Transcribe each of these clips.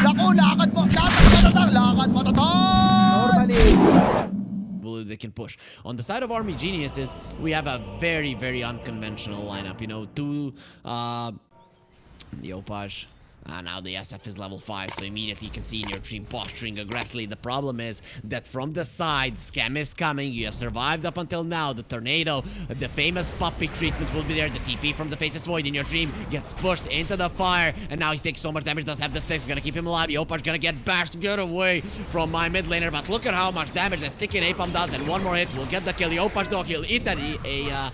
Naku, lakad mo tatang. They can push. On the side of Army Geniuses, we have a very, very unconventional lineup. You know, two the Opage. Now the SF is level 5, so immediately you can see in your team posturing aggressively. The problem is that from the side, Scam is coming. You have survived up until now. The Tornado, the famous puppy treatment will be there. The TP from the Faceless Void in your dream gets pushed into the fire, and now he's taking so much damage. Does have the sticks, gonna keep him alive. The Opage gonna get bashed. Get away from my mid laner, but look at how much damage that sticky napalm does, and one more hit will get the kill. The Opage though, he'll eat a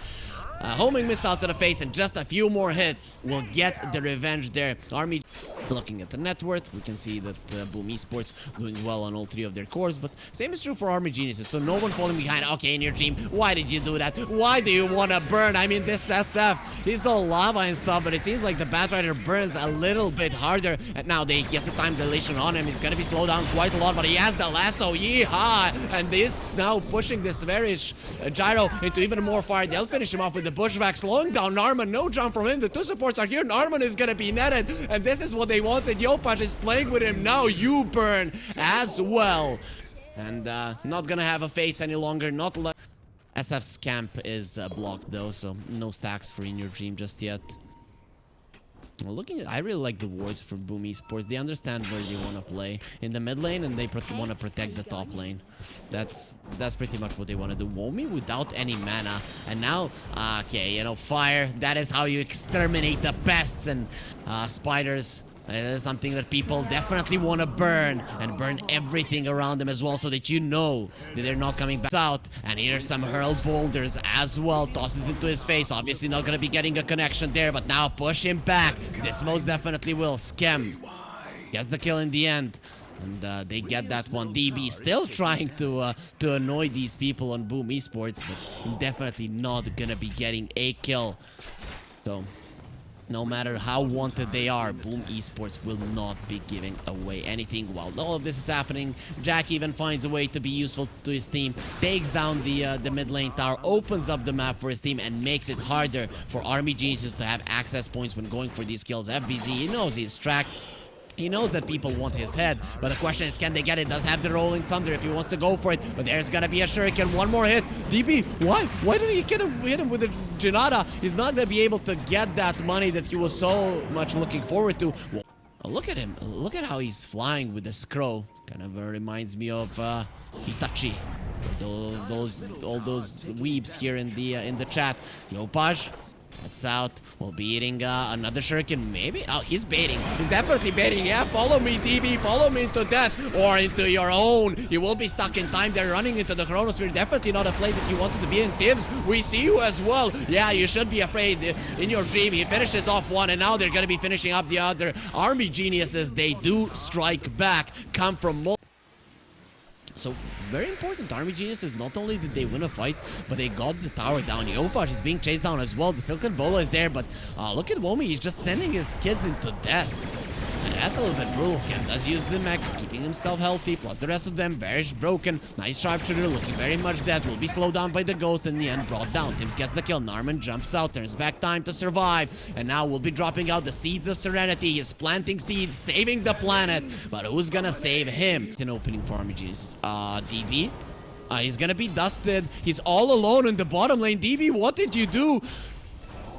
homing missile to the face, and just a few more hits will get the revenge there. Army looking at the net worth, we can see that Boom Esports doing well on all 3 of their cores, but same is true for Army Geniuses, so no one falling behind. Okay, in your team, why did you do that? Why do you want to burn? I mean, this SF, he's all lava and stuff, but it seems like the Batrider burns a little bit harder, and now they get the time dilation on him. He's gonna be slowed down quite a lot, but he has the lasso. Yeehaw! And this now pushing this Varish Gyro into even more fire. They'll finish him off with the Bushwhack, slowing down Narman. No jump from him. The 2 supports are here. Narman is gonna be netted, and this is what they wanted. Yopaj is playing with him now. You burn as well, and not gonna have a face any longer. Not SF's camp is blocked though, so no stacks for In Your Dream just yet. Looking at, I really like the wards for Boom Esports. They understand where they want to play in the mid lane, and they want to protect the top lane. That's pretty much what they want to do. Womi without any mana, and now okay, you know, fire. That is how you exterminate the pests and spiders. It is something that people definitely want to burn, and burn everything around them as well, so that you know that they're not coming back out. And here's some hurled boulders as well. Toss it into his face. Obviously not going to be getting a connection there, but now push him back. This most definitely will. Scam gets the kill in the end. And they get that one. DB still trying to annoy these people on Boom Esports, but definitely not going to be getting a kill. So no matter how wanted they are, Boom Esports will not be giving away anything. While all of this is happening, Jack even finds a way to be useful to his team, takes down the mid lane tower, opens up the map for his team, and makes it harder for Army Geniuses to have access points when going for these kills. FBZ, he knows he's tracked. He knows that people want his head, but the question is, can they get it? Does have the Rolling Thunder if he wants to go for it, but there's gonna be a Shuriken. One more hit. DB, why did he hit him with a Janata? He's not gonna be able to get that money that he was so much looking forward to. Well, look at him. Look at how he's flying with the Scroll. Kind of reminds me of Itachi. All those weebs here in the chat. Yopaj, that's out. We'll be eating another shuriken, maybe? Oh, he's baiting. He's definitely baiting. Yeah, follow me, DB. Follow me into death or into your own. You will be stuck in time. They're running into the Chronosphere. Definitely not a place that you wanted to be in. Tibbs, we see you as well. Yeah, you should be afraid. In your dream, he finishes off one, and now they're going to be finishing up the other. Army Geniuses, they do strike back. Come from more. So, very important. Army Geniuses, not only did they win a fight, but they got the tower down. Yofash is being chased down as well. The Silken Bola is there, but look at Womi. He's just sending his kids into death. And that's a little bit brutal. Scam does use the mech, keeping himself healthy, plus the rest of them very broken. Nice sharpshooter, looking very much dead. Will be slowed down by the ghost, in the end brought down. Tims gets the kill. Narman jumps out, turns back time to survive. And now we'll be dropping out the Seeds of Serenity. He's planting seeds, saving the planet. But who's gonna save him? An opening for Army Geniuses. DB? He's gonna be dusted. He's all alone in the bottom lane. DB, what did you do?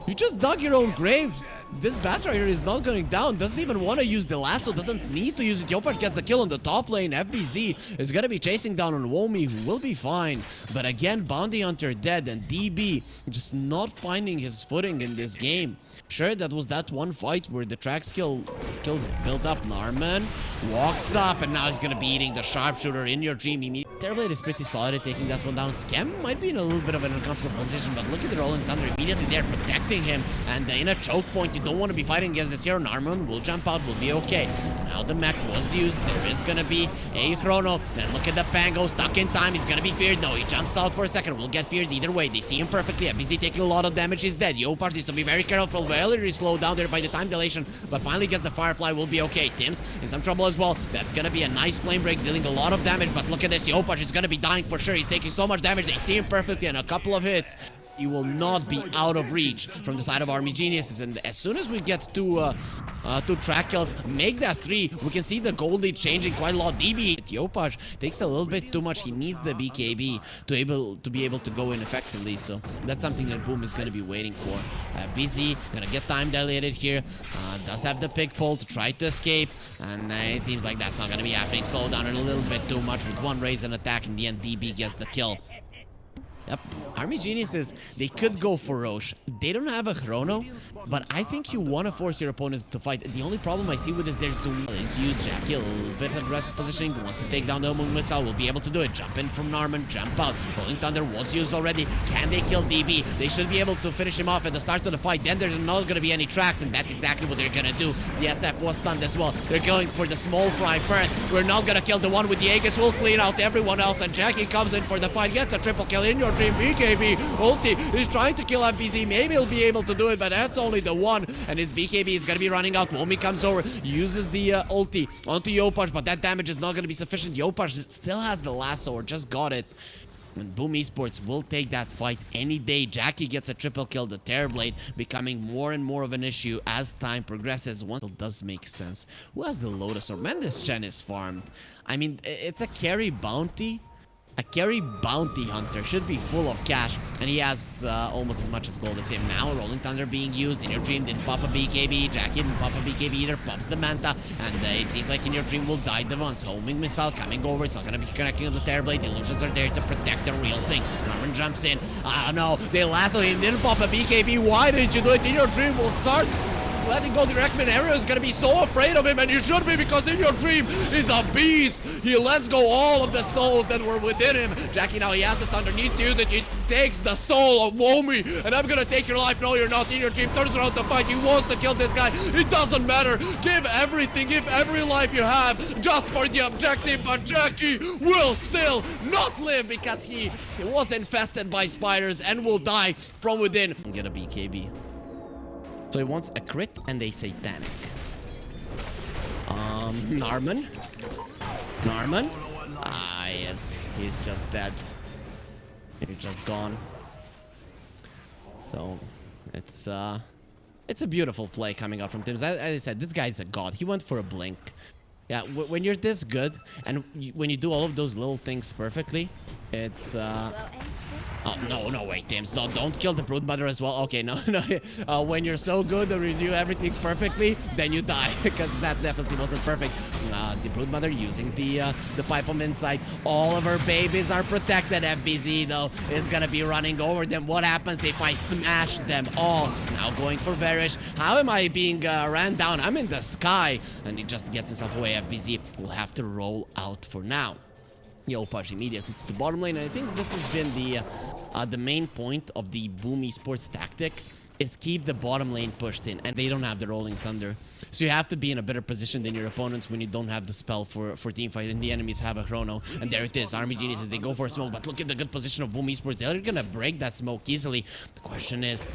You just dug your own grave. This Batrider is not going down, doesn't even want to use the lasso, doesn't need to use it. Yopaj gets the kill on the top lane. FBZ is going to be chasing down on Womi, who will be fine. But again, Bounty Hunter dead, and DB just not finding his footing in this game. Sure, that was that one fight where the track kills built up. Narman walks up, and now he's going to be eating the sharpshooter in your dream. Terrorblade is pretty solid at taking that one down. Scam might be in a little bit of an uncomfortable position, but look at the Rolling Thunder immediately there protecting him. And in a choke point, you don't want to be fighting against this hero. Narman will jump out, will be okay. Now the mech was used. There is going to be a chrono. Then look at the Pango stuck in time. He's going to be feared. No, he jumps out for a second. Will get feared either way. They see him perfectly. FBZ taking a lot of damage. He's dead. Yopaj needs to be very careful. Very slowed down there by the time dilation, but finally gets the Firefly. Will be okay. Tims in some trouble as well. That's going to be a nice flame break, dealing a lot of damage, but look at this. Yopaj is going to be dying for sure. He's taking so much damage. They see him perfectly, and a couple of hits. He will not be out of reach from the side of Army Geniuses, and as soon soon as we get to 2 track kills, make that 3, we can see the gold lead changing quite a lot. DB Yopaj takes a little bit too much. He needs the BKB to be able to go in effectively. So that's something that Boom is going to be waiting for. BZ gonna get time dilated here. Does have the pick pull to try to escape, and it seems like that's not gonna be happening. Slow down a little bit too much with one raise and attack. In the end, DB gets the kill. Yep, Army Geniuses, they could go for Roche. They don't have a Chrono, but I think you want to force your opponents to fight. The only problem I see with this, there's Zoom. He's used Jackie, a little bit of aggressive positioning, wants to take down the Moon Missile, will be able to do it. Jump in from Narman, jump out. Rolling Thunder was used already. Can they kill DB? They should be able to finish him off at the start of the fight. Then there's not going to be any tracks, and that's exactly what they're going to do. The SF was stunned as well. They're going for the small fry first. We're not going to kill the one with the Aegis. We'll clean out everyone else, and Jackie comes in for the fight, gets a triple kill. In your dream, BKB ulti is trying to kill MPZ. Maybe he'll be able to do it, but that's only the one, and his BKB is gonna be running out. Womi comes over, uses the ulti onto Yopaj, but that damage is not gonna be sufficient. Yopaj still has the lasso, or just got it. And Boom Esports will take that fight any day. Jackie gets a triple kill, the Terrorblade becoming more and more of an issue as time progresses. One does make sense. Who has the Lotus Orb? Man, this Chen is farmed. I mean, it's a carry bounty. A carry bounty hunter should be full of cash, and he has almost as much as gold as him. Now, Rolling Thunder being used. In Your Dream didn't pop a BKB. Jackie didn't pop a BKB either. Pops the Manta, and it seems like In Your Dream will die the once. Homing Missile coming over. It's not going to be connecting with the Terrorblade. The illusions are there to protect the real thing. Norman jumps in. No, they lasso him. Didn't pop a BKB. Why didn't you do it? In Your Dream will start letting go directly. Everyone's gonna be so afraid of him, and you should be, because In Your Dream is a beast. He lets go all of the souls that were within him. Jackie, now he has this underneath to use it. He takes the soul of Womi, and I'm gonna take your life. No, you're not. In Your Dream turns around to fight. He wants to kill this guy. It doesn't matter. Give everything, give every life you have just for the objective, but Jackie will still not live because he was infested by spiders and will die from within. Get a BKB. So he wants a crit and a satanic. Narman. Ah, yes. He's just dead. He's just gone. So, it's a beautiful play coming out from Tim. As I said, this guy's a god. He went for a blink. Yeah, when you're this good, and when you do all of those little things perfectly, it's Oh, no, wait, Tims, no, don't kill the Broodmother as well. Okay, no. When you're so good and you do everything perfectly, then you die, because that definitely wasn't perfect. The Broodmother using the pipe bomb inside. All of her babies are protected. FBZ, though, is gonna be running over them. What happens if I smash them all? Now going for Varish. How am I being ran down? I'm in the sky. And he just gets himself away. FBZ will have to roll out for now. Yopaj immediately to the bottom lane. And I think this has been the main point of the Boom Esports tactic, is keep the bottom lane pushed in, and they don't have the Rolling Thunder. So you have to be in a better position than your opponents when you don't have the spell for teamfight, and the enemies have a Chrono. And there it is, Army Geniuses, they go for a smoke, but look at the good position of Boom Esports. They're gonna break that smoke easily. The question is,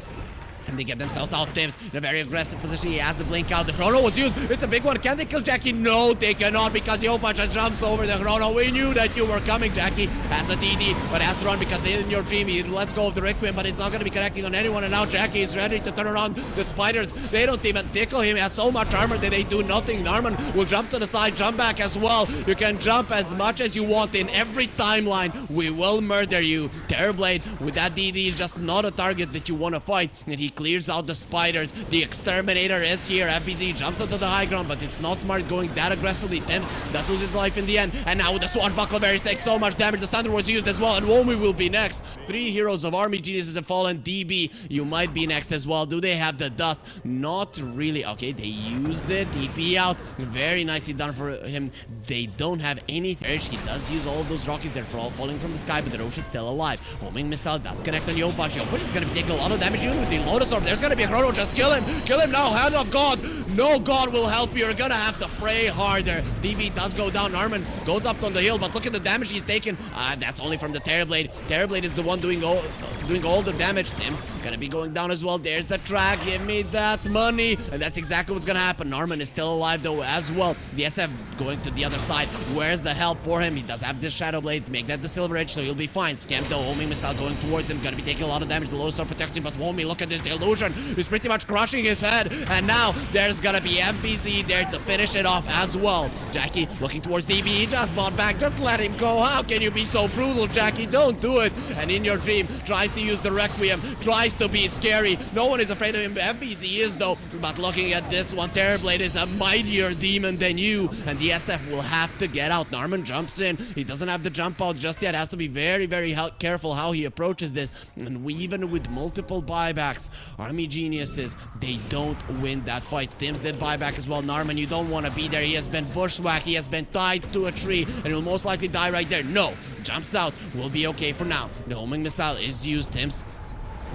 and they get themselves out. Tims in a very aggressive position. He has the blink out. The Chrono was used. It's a big one. Can they kill Jackie? No, they cannot, because Yopaj just jumps over the Chrono. We knew that you were coming. Jackie has a DD, but has to run because In Your Dream, he lets go of the Requiem, but it's not going to be connecting on anyone. And now Jackie is ready to turn around. The spiders, they don't even tickle him. He has so much armor that they do nothing. Narman will jump to the side, jump back as well. You can jump as much as you want in every timeline. We will murder you. Terrorblade with that DD is just not a target that you want to fight, and he clears out the spiders. The Exterminator is here. FBZ jumps onto the high ground, but it's not smart going that aggressively. Tims does lose his life in the end, and now with the Swashbuckler Berries takes so much damage. The Thunder was used as well, and Womi will be next. 3 heroes of Army Geniuses have fallen. DB, you might be next as well. Do they have the dust? Not really. Okay, they used it. DP out. Very nicely done for him. They don't have any Thresh. He does use all of those rockets. They're all falling from the sky, but the Roche is still alive. Homing Missile does connect on Yopaj. Yopaj is going to be taking a lot of damage even with the Lotus Orb. There's going to be a Chrono. Just kill him. Kill him now. Hand of God. No God will help you. You're gonna have to pray harder. DB does go down. Armin goes up on the hill, but look at the damage he's taken. That's only from the Terrorblade. Terrorblade is the one doing all the damage. Tim's gonna be going down as well. There's the track. Give me that money. And that's exactly what's gonna happen. Armin is still alive though as well. The SF going to the other side. Where's the help for him? He does have this Shadow Blade to make that the Silver Edge, so he'll be fine. Scam though, homing missile going towards him. Gonna be taking a lot of damage. The Lotus are protecting, but Womi, look at this. The illusion is pretty much crushing his head. And now there's gonna be MPZ there to finish it off as well. Jackie looking towards DB. He just bought back. Just let him go. How can you be so brutal, Jackie? Don't do it. And In Your Dream tries to use the Requiem, tries to be scary. No one is afraid of him. MPZ is though. But looking at this one, Terrorblade is a mightier demon than you. And the SF will have to get out. Narman jumps in. He doesn't have the jump out just yet. Has to be very, very careful how he approaches this. And even with multiple buybacks, Army Geniuses, they don't win that fight. Tim's did buyback as well. Narman, you don't want to be there. He has been bushwhacked. He has been tied to a tree, and he'll most likely die right there. No, jumps out. Will be okay for now. The homing missile is used. Tim's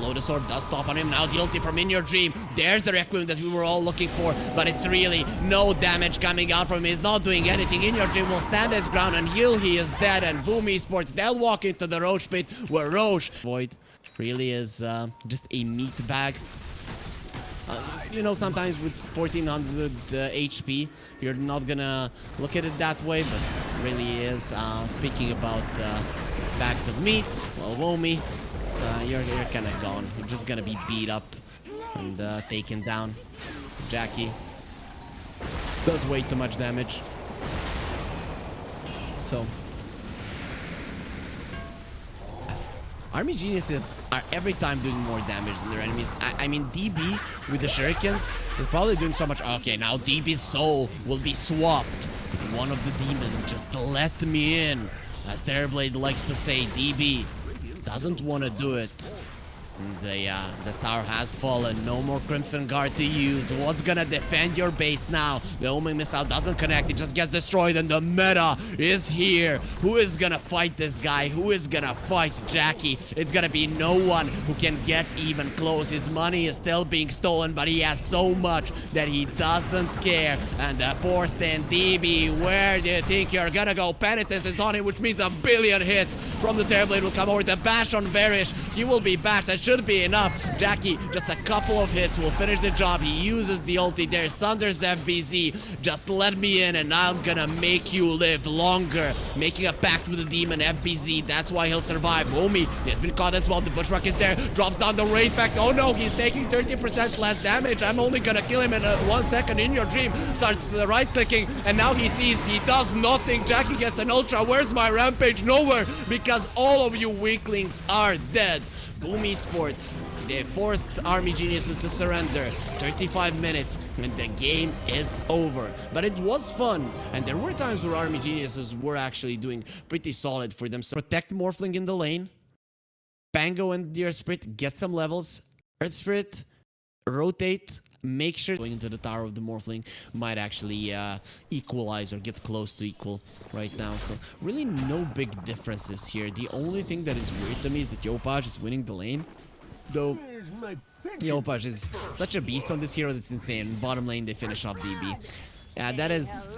Lotus Orb does stop on him. Now the ulti from In Your Dream. There's the Requiem that we were all looking for, but it's really no damage coming out from him. He's not doing anything. In Your Dream will stand his ground and heal. He is dead, and Boom Esports, they'll walk into the Roche pit where Roche Void really is just a meat bag. You know, sometimes with 1400 HP, you're not gonna look at it that way, but really is. Speaking about bags of meat, well, Womi, you're kind of gone. You're just gonna be beat up and taken down. Jackie does way too much damage. So Army Geniuses are every time doing more damage than their enemies. I mean, DB with the Shurikens is probably doing so much. Okay, now DB's soul will be swapped. One of the demons, just let me in. As Terrorblade likes to say, DB doesn't want to do it. The tower has fallen. No more Crimson Guard to use. What's gonna defend your base now? The homing missile doesn't connect. It just gets destroyed, and the meta is here. Who is gonna fight this guy? Who is gonna fight Jackie? It's gonna be no one who can get even close. His money is still being stolen, but he has so much that he doesn't care. And the 4-stand DB, where do you think you're gonna go? Penitence is on him, which means a billion hits from the Terrorblade will come over. The bash on Varish. He will be bashed. That should be enough. Jackie, just a couple of hits will finish the job. He uses the ulti there. Sunders FBZ. Just let me in and I'm gonna make you live longer. Making a pact with the demon FBZ. That's why he'll survive. Womi has been caught as well. The Bushwhack is there. Drops down the Wraith Pact. Oh no, he's taking 30% less damage. I'm only gonna kill him in 1 second. In Your Dream starts right clicking, and now he sees he does nothing. Jackie gets an ultra. Where's my rampage? Nowhere, because all of you weaklings are dead. Boom Esports, they forced Army Geniuses to surrender. 35 minutes and the game is over. But it was fun, and there were times where Army Geniuses were actually doing pretty solid for themselves. Protect Morphling in the lane. Pango and the Earth Spirit get some levels. Earth Spirit, rotate. Make sure going into the Tower of the Morphling might actually equalize or get close to equal right now. So really no big differences here. The only thing that is weird to me is that Yopaj is winning the lane. Though Yopaj is such a beast on this hero that's insane. Bottom lane they finish off DB. Yeah, that is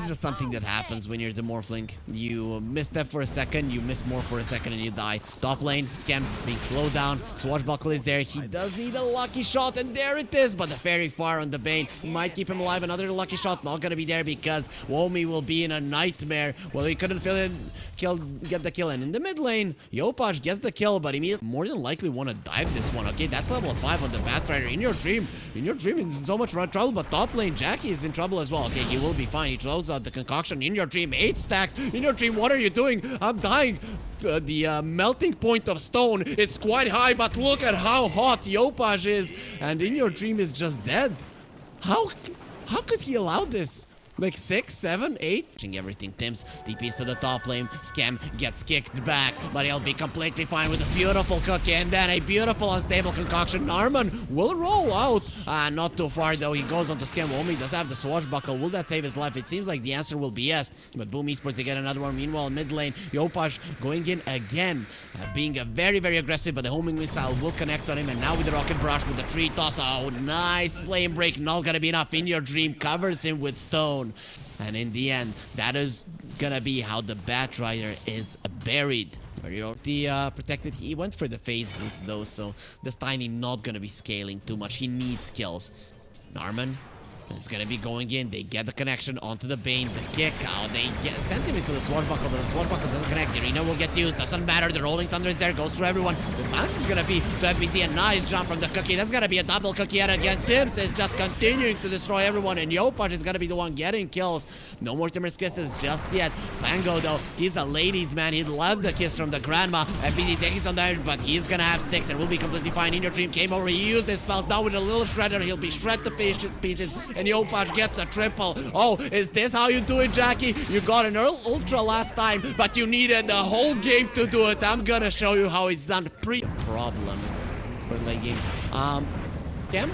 just something that happens when you're the Morphling. You misstep for a second, you miss more for a second, and you die. Top lane, Scam being slowed down. Swashbuckle is there. He does need a lucky shot, and there it is. But the Fairy Fire on the Bane might keep him alive. Another lucky shot not gonna be there because Womi will be in a nightmare. Well, he couldn't get the kill in. In the mid lane, Yopaj gets the kill, but he more than likely want to dive this one. Okay, that's level 5 on the Batrider. In Your Dream is in so much trouble, but top lane, Jackie is in trouble as well. Okay, he will be fine. He throws out the concoction. In Your Dream, 8 stacks. In Your Dream, what are you doing? I'm dying. The melting point of stone, it's quite high, but look at how hot Yopaj is. And In Your Dream is just dead. How could he allow this? Like 6, 7, 8. Everything. Tims DPs to the top lane. Scam gets kicked back, but he'll be completely fine with a beautiful cookie and then a beautiful unstable concoction. Narman will roll out. Not too far though. He goes on to Scam. Omi does have the swashbuckle. Will that save his life? It seems like the answer will be yes. But Boom Esports, they get another one. Meanwhile, mid lane, Yopaj going in again, being very, very aggressive, but the homing missile will connect on him. And now with the rocket barrage with the tree toss. Oh, nice flame break. Not gonna be enough. In Your Dream covers him with stone. And in the end, that is gonna be how the Batrider is buried. The protected, he went for the phase boots though, so this Tiny not gonna be scaling too much. He needs kills. Narman is gonna be going in. They get the connection onto the Bane. The kick. Oh, they sent him into the swashbuckle, but the swashbuckle doesn't connect. The arena will get used. Doesn't matter. The rolling thunder is there. Goes through everyone. The silence is gonna be to FBC. A nice jump from the cookie. That's gonna be a double cookie yet again. Tims is just continuing to destroy everyone, and Yopaj is gonna be the one getting kills. No more Timmer's kisses just yet. Pango though, he's a ladies man. He'd love the kiss from the grandma. FBC taking some damage, but he's gonna have sticks and will be completely fine. In Your Dream came over. He used his spells. Now with a little shredder, he'll be shred to pieces. And Yopaj gets a triple. Oh, is this how you do it, Jackie? You got an ultra last time, but you needed the whole game to do it. I'm gonna show you how it's done. Problem for late game. Cam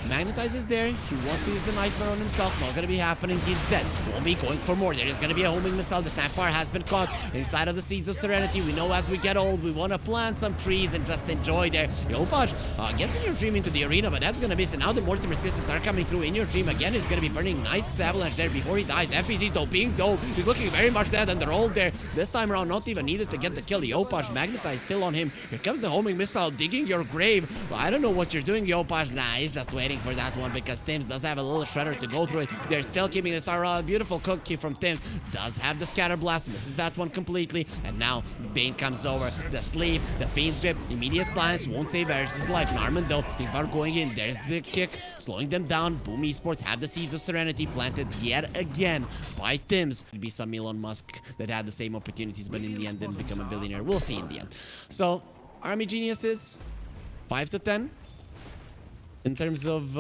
magnetizes there. He wants to use the nightmare on himself. Not gonna be happening. He's dead. Won't be going for more. There is gonna be a homing missile. The snapfire has been caught inside of the Seeds of Serenity. We know as we get old, we want to plant some trees and just enjoy there. Yopaj gets In Your Dream into the arena, but that's gonna miss. And now the Mortimer's kisses are coming through. In Your Dream again is gonna be burning. Nice avalanche there before he dies. FPC's though being dope. He's looking very much dead, and they're all there. This time around, not even needed to get the kill. Yopaj magnetized still on him. Here comes the homing missile, digging your grave. Well, I don't know what you're doing, Yopaj. Nah, he's just waiting for that one because Tims does have a little shredder to go through it. They're still keeping this beautiful cookie from Tims. Does have the scatter blast, misses that one completely. And now the Bane comes over. The sleep, the Fiend's grip, immediate silence, won't save Varys' life. Narman though, they are going in. There's the kick, slowing them down. Boom Esports have the Seeds of Serenity planted yet again by Tims. It'd be some Elon Musk that had the same opportunities, but in the end didn't become a billionaire. We'll see in the end. So, Army Geniuses, 5 to 10. In terms of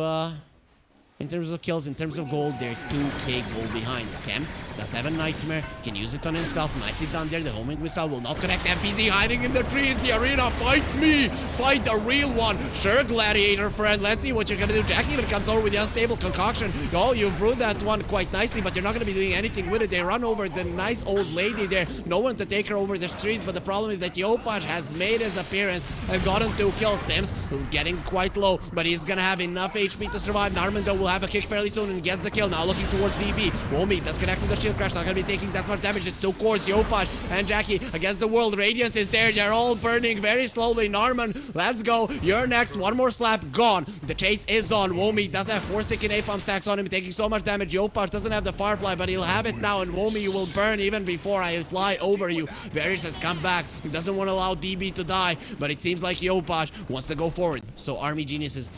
kills, in terms of gold, they're 2k gold behind. Scam does have a nightmare, can use it on himself. Nicely done there. The homing missile will not connect. FPZ hiding in the trees. The arena, fight me! Fight the real one! Sure, gladiator friend, let's see what you're gonna do. Jackie even comes over with the unstable concoction. Oh, you've brewed that one quite nicely, but you're not gonna be doing anything with it. They run over the nice old lady there. No one to take her over the streets, but the problem is that Yopaj has made his appearance and gotten 2 kills. Tims getting quite low, but he's gonna have enough HP to survive. Narman though will have a kick fairly soon and gets the kill. Now looking towards DB. Womi disconnecting the shield crash. Not gonna be taking that much damage. It's 2 cores. Yopaj and Jackie against the world. Radiance is there. They're all burning very slowly. Narman, let's go. You're next. One more slap. Gone. The chase is on. Womi does have 4 sticky napalm stacks on him, taking so much damage. Yopaj doesn't have the Firefly, but he'll have it now. And Womi, you will burn even before I fly over you. Varys has come back. He doesn't want to allow DB to die, but it seems like Yopaj wants to go forward. So Army Geniuses,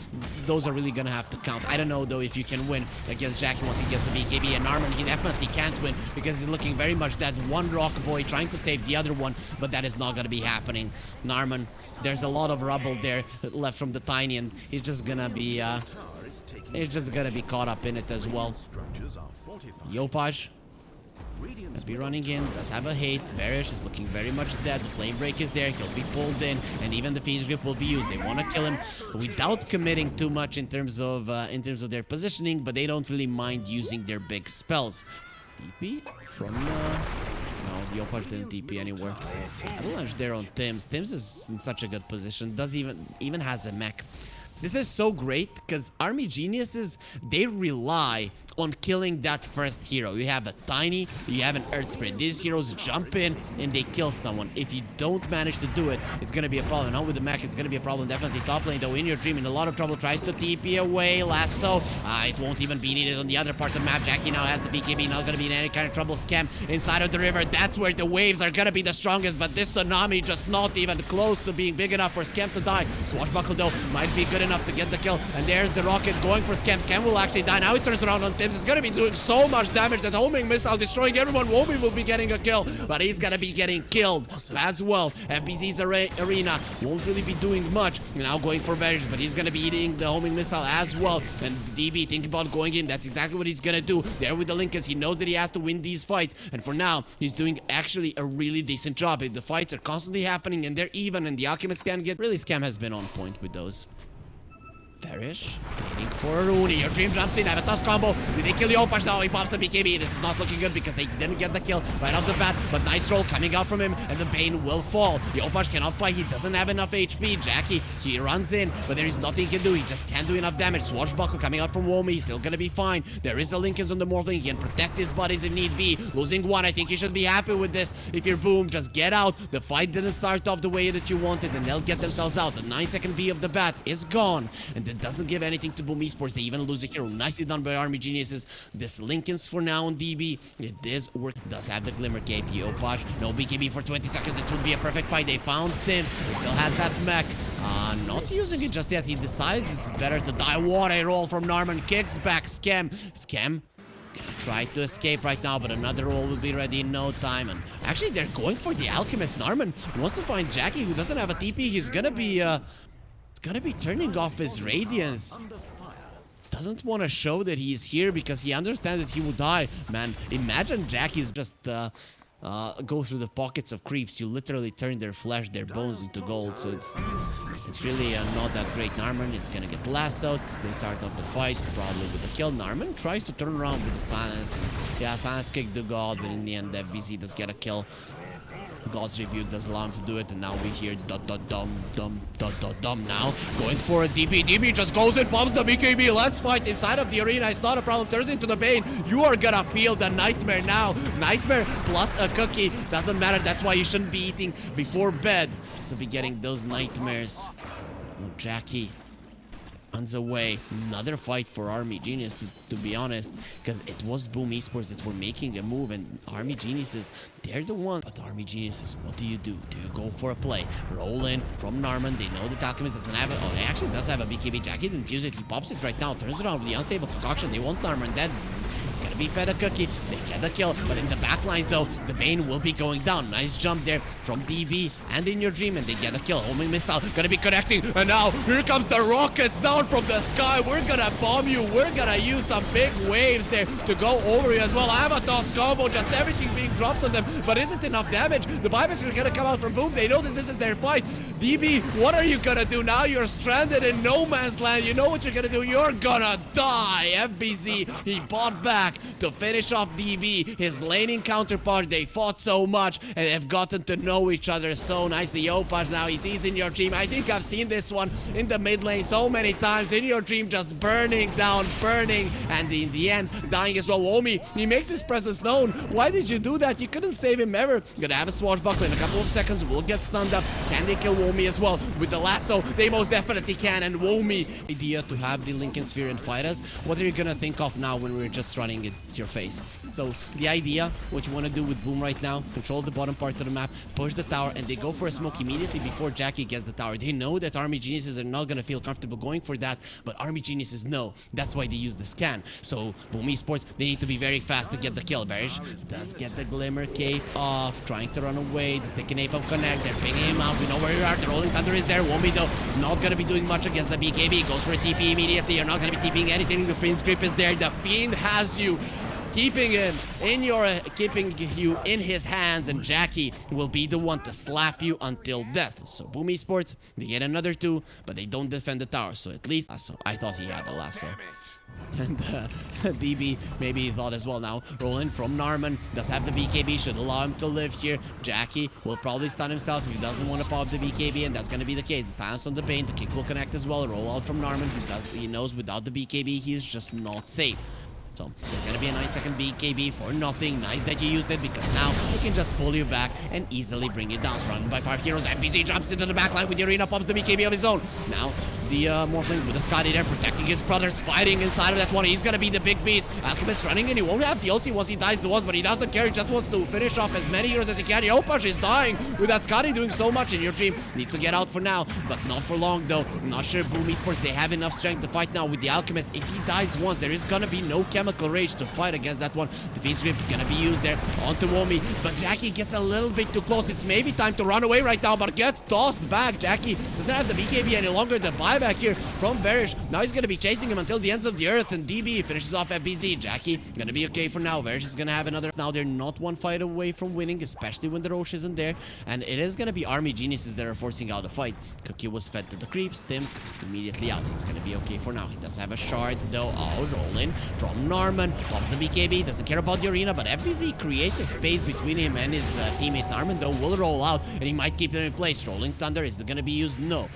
those are really gonna have to count. I don't know though if you can win against Jackie once he gets the BKB. And Narman, he definitely can't win because he's looking very much that one rock boy trying to save the other one, but that is not gonna be happening. Narman, there's a lot of rubble there left from the Tiny, and he's just gonna be caught up in it as well. Yopaj will be running in, does have a haste. Varish is looking very much dead. The flame break is there. He'll be pulled in, and even the Fiend's grip will be used. They want to kill him without committing too much in terms of their positioning, but they don't really mind using their big spells. TP from no, the Yopaj didn't TP anywhere. Avalanche there on Tims. Tims is in such a good position. Does even has a mech. This is so great because Army Geniuses, they rely on killing that first hero. You have a Tiny, you have an Earth Spirit. These heroes jump in and they kill someone. If you don't manage to do it, it's gonna be a problem. Now with the mech, it's gonna be a problem. Definitely top lane though. In Your Dream, in a lot of trouble, tries to TP away. Lasso, it won't even be needed on the other part of the map. Jackie now has the BKB, not gonna be in any kind of trouble. Scam inside of the river. That's where the waves are gonna be the strongest, but this tsunami just not even close to being big enough for Scam to die. Swashbuckle though might be good enough to get the kill, and there's the rocket going for Scam. Scam will actually die. Now he turns around on Tim. flames. It's gonna be doing so much damage that homing missile destroying everyone. Womi will be getting a kill, but he's gonna be getting killed as well. FBZ's arena won't really be doing much. Now going for Varys, but he's gonna be eating the homing missile as well. And DB thinking about going in. That's exactly what he's gonna do. There with the Linkens, he knows that he has to win these fights. And for now, he's doing actually a really decent job. The fights are constantly happening and they're even, and the Alchemist can get... Really, Scam has been on point with those. Varish, waiting for a Rooney. Your dream jumps in, have a toss combo. Did they kill Yopash now? He pops the BKB. This is not looking good because they didn't get the kill right off the bat. But nice roll coming out from him, and the Bane will fall. Yopash cannot fight. He doesn't have enough HP. Jackie, he runs in, but there is nothing he can do. He just can't do enough damage. Swashbuckle coming out from Womi. He's still gonna be fine. There is a Linkens on the Morphling. He can protect his bodies if need be. Losing one, I think you should be happy with this. If you're Boom, just get out. The fight didn't start off the way that you wanted, and they'll get themselves out. The 9-second B of the bat is gone, and it doesn't give anything to Boom Esports. They even lose a hero. Nicely done by Army Geniuses. This Linkens for now on DB. It is work. Does have the Glimmer Cape. Yopash. No BKB for 20 seconds. It would be a perfect fight. They found Tims. He still has that mech. Not using it just yet. He decides it's better to die. What a roll from Narman. Kicks back. Scam. Try to escape right now, but another roll will be ready in no time. And actually, they're going for the Alchemist. Narman wants to find Jackie, who doesn't have a TP. He's gonna be turning off his Radiance. Doesn't want to show that he's here because he understands that he will die. Man, imagine Jackie's just go through the pockets of creeps. You literally turn their flesh, their bones into gold. So it's really not that great. Narman is gonna get lassoed. They start off the fight, probably with a kill. Narman tries to turn around with the silence. Yeah, silence kicked the god, but in the end, FBZ does get a kill. God's Rebuke does allow him to do it, and now we hear dum now going for a DP. DP just goes and pops the BKB. Let's fight inside of the arena. It's not a problem. Turns into the Bane. You are gonna feel the nightmare now. Nightmare plus a cookie. Doesn't matter. That's why you shouldn't be eating before bed, just to be getting those nightmares. Oh, Jackie runs away. Another fight for Army Genius, to be honest, because it was Boom Esports that were making a move, and Army Geniuses, they're the one. But Army Geniuses, what do? Do you go for a play? Roll in from Narman. They know the Alchemist doesn't have it. Oh, he actually does have a BKB. Jackie didn't use it. He pops it right now. Turns around with the unstable concoction. They want Narman dead. It's gonna be fed a cookie. They get the kill, but in the backlines though, the Bane will be going down. Nice jump there from DB and in your dream, and they get a kill. Homing missile gonna be connecting, and now here comes the rockets down from the sky. We're gonna bomb you. We're gonna use some big waves there to go over you as well. I have a toss combo, just everything being dropped on them, but isn't enough damage. The buybacks are gonna come out from Boom. They know that this is their fight. DB, what are you gonna do now? You're stranded in no man's land. You know what you're gonna do. You're gonna die. FBZ, he bought back to finish off DB, his laning counterpart. They fought so much and they've gotten to know each other so nicely. Yopash now, he's in your dream. I think I've seen this one in the mid lane so many times. In your dream, just burning down, burning, and in the end, dying as well. Womi, he makes his presence known. Why did you do that? You couldn't save him ever. Gonna have a swashbuckle in a couple of seconds. Will get stunned up. Can they kill Womi as well with the lasso? They most definitely can. And Womi, idea to have the Linken Sphere and fight us. What are you gonna think of now when we're just running it your face? So the idea, what you want to do with Boom right now, control the bottom part of the map, push the tower, and they go for a smoke immediately before Jackie gets the tower. They know that Army Geniuses are not gonna feel comfortable going for that, but Army Geniuses know. That's why they use the scan. So Boom Esports, they need to be very fast to get the kill. Varish does get the Glimmer Cape off, trying to run away. The Stick and Napalm connects. They're pinging him out. We know where you are. The Rolling Thunder is there. Won't be though. Not gonna be doing much against the BKB. Goes for a TP immediately. You're not gonna be TPing anything. The Fiend's grip is there. The Fiend has you. Keeping you in his hands, and Jackie will be the one to slap you until death. So Boom Esports, they get another 2, but they don't defend the tower. So at least I thought he had a lasso. And DB maybe he thought as well. Now rolling from Narman, does have the BKB, should allow him to live here. Jackie will probably stun himself if he doesn't want to pop the BKB, and that's going to be the case. The silence on the Bane, the kick will connect as well. Roll out from Narman. He knows without the BKB he's just not safe. So there's gonna be a 9-second BKB for nothing. Nice that you used it, because now it can just pull you back and easily bring you down. Surrounded by 5 heroes, MPC jumps into the backline with the arena, pops the BKB of his own. Now the Morphling with the Scotty there, protecting his brothers, fighting inside of that one. He's gonna be the big beast. Alchemist running in, he won't have the ulti once he dies the once, but he doesn't care, he just wants to finish off as many heroes as he can. Yopash is dying with that Scotty doing so much in your dream. Needs to get out for now, but not for long though. I'm not sure Boom Esports, they have enough strength to fight now with the Alchemist. If he dies once, there is gonna be no chemical rage to fight against that one. Defense grip gonna be used there onto Womi, but Jackie gets a little bit too close. It's maybe time to run away right now, but get tossed back. Jackie doesn't have the BKB any longer. The buyback here from Varish. Now he's gonna be chasing him until the ends of the earth, and DB finishes off FBZ. Jackie gonna be okay for now. Varish is gonna have another. Now they're not one fight away from winning, especially when the Roche isn't there, and it is gonna be Army Geniuses that are forcing out the fight. Cookie was fed to the creeps. Tims immediately out. He's gonna be okay for now. He does have a shard though. Oh, roll in from Narman. Pops the BKB. Doesn't care about the arena, but FBZ creates a space between him and his teammate. Narman though will roll out, and he might keep it in place. Rolling Thunder is gonna be used. No.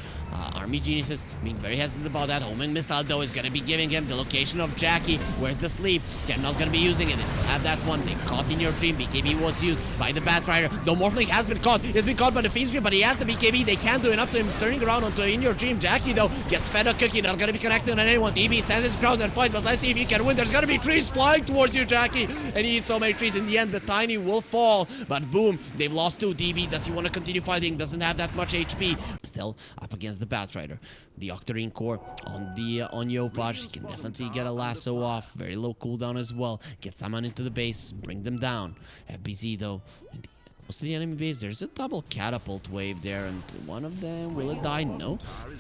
Army Geniuses being very hesitant about that. Omen Missile though is going to be giving him the location of Jackie. Where's the sleep? Scam not going to be using it. They still have that one. They caught in your dream. BKB was used by the Batrider. Though Morphling has been caught. He's been caught by the Fiend Scream, but he has the BKB. They can't do enough to him turning around onto in your dream. Jackie though gets fed a cookie. Not going to be connected on anyone. DB stands his ground and fights, but let's see if he can win. There's going to be trees flying towards you, Jackie. And he eats so many trees. In the end, the Tiny will fall. But boom, they've lost 2. DB, does he want to continue fighting? Doesn't have that much HP. Still up against the Batrider. The Octarine core on Yopash. He can definitely get a lasso off. Very low cooldown as well. Get someone into the base. Bring them down. FBZ though. Close to the enemy base. There's a double catapult wave there. And one of them, will it die? No.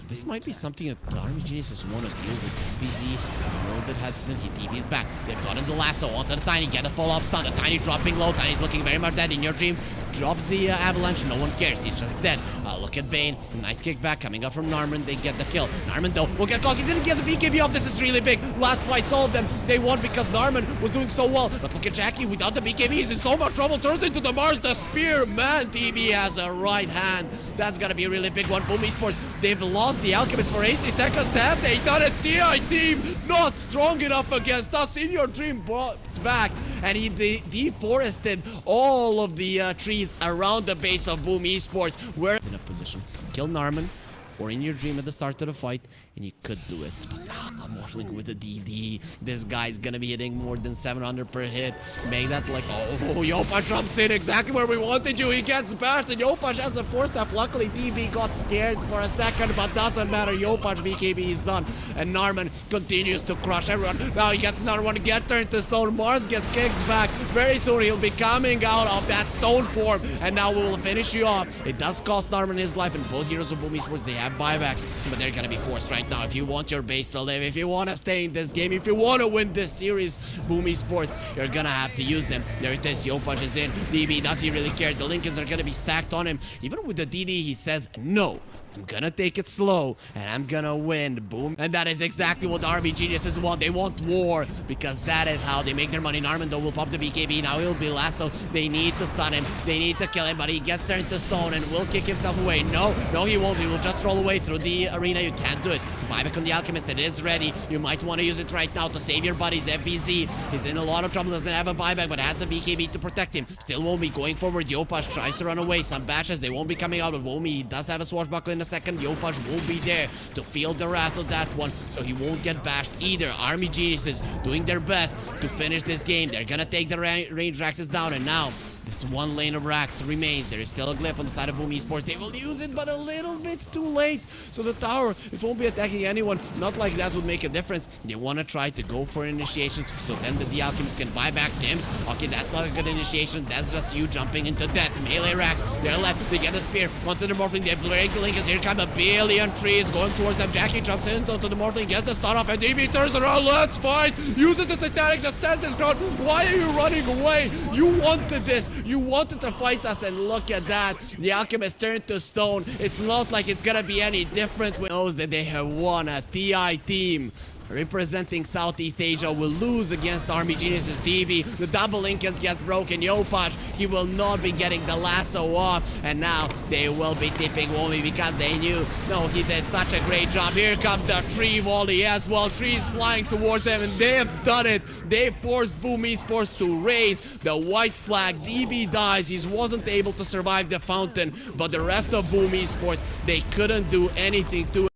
This might be something that the Army Geniuses want to deal with. FBZ a little bit hesitant. He TP's back. They've gotten the lasso onto the Tiny. Get a follow-up stun. The Tiny dropping low. Tiny's looking very much dead in your dream. Drops the avalanche. No one cares. He's just dead. Look at Bane. Nice kickback coming up from Narman. They get the kill. Narman though will get caught. He didn't get the BKB off. This is really big. Last fight solved them. They won because Narman was doing so well. But look at Jackie. Without the BKB, he's in so much trouble. Turns into the Mars. The spear. Man, TB has a right hand. That's gonna be a really big one. Boom Esports. They've lost the Alchemist for 80 seconds. Have they done it? TI team not strong enough against us. In your dream brought back, and he deforested all of the trees around the base of Boom Esports. We're in a position to kill Narman or in your dream at the start of the fight, and you could do it. But Morphling with the DD. This guy's gonna be hitting more than 700 per hit. Make that like, oh, Yopash jumps in exactly where we wanted you. He gets bashed, and Yopash has the 4-step. Luckily, DB got scared for a second, but doesn't matter. Yopash BKB is done, and Narman continues to crush everyone. Now he gets another one. Get turned to stone. Mars gets kicked back. Very soon he'll be coming out of that stone form, and now we will finish you off. It does cost Narman his life, and both heroes of Boom Esports, they have buybacks, but they're gonna be forced right now. If you want your base to live, if you want to stay in this game, if you want to win this series, Boom Esports, you're gonna have to use them. There it is. Yopash is in. DB, does he really care? The Lincolns are gonna be stacked on him. Even with the DD, he says no. I'm gonna take it slow, and I'm gonna win. Boom. And that is exactly what the Army Geniuses want. They want war, because that is how they make their money. Narman though will pop the BKB. Now he'll be lasso. They need to stun him. They need to kill him, but he gets turned to stone and will kick himself away. No, he won't. He will just roll away through the arena. You can't do it. Buyback on the Alchemist. It is ready. You might want to use it right now to save your buddies. FBZ is in a lot of trouble. Doesn't have a buyback, but has a BKB to protect him. Still won't be going forward. Yopash tries to run away. Some bashes. They won't be coming out, but Womi, he does have a swashbuckler in a second. Yopash will be there to feel the wrath of that one, so he won't get bashed either. Army Geniuses doing their best to finish this game. They're gonna take the range Raxes down, and now this one lane of Rax remains. There is still a glyph on the side of Boom Esports. They will use it, but a little bit too late. So the tower, it won't be attacking anyone. Not like that would make a difference. They want to try to go for initiations, so then the Alchemist can buy back Tims. Okay, that's not a good initiation. That's just you jumping into death. Melee Rax, they're left. They get a spear onto the Morphling. They break the Lincolns. Here come a billion trees going towards them. Jackie jumps into the Morphling, gets the stun off, and DB turns around. Let's fight. Uses the Satanic, just stands his ground. Why are you running away? You wanted this. You wanted to fight us, and look at that. The Alchemist turned to stone. It's not like it's gonna be any different. We knows that they have won. A TI team representing Southeast Asia will lose against Army Geniuses. DB, the double Incas gets broken. Yopash, he will not be getting the lasso off, and now they will be tipping Womi because they knew, no, he did such a great job. Here comes the tree volley as well. Trees flying towards them, and they have done it. They forced Boom Esports to raise the white flag. DB dies. He wasn't able to survive the fountain, but the rest of Boom Esports, they couldn't do anything to it.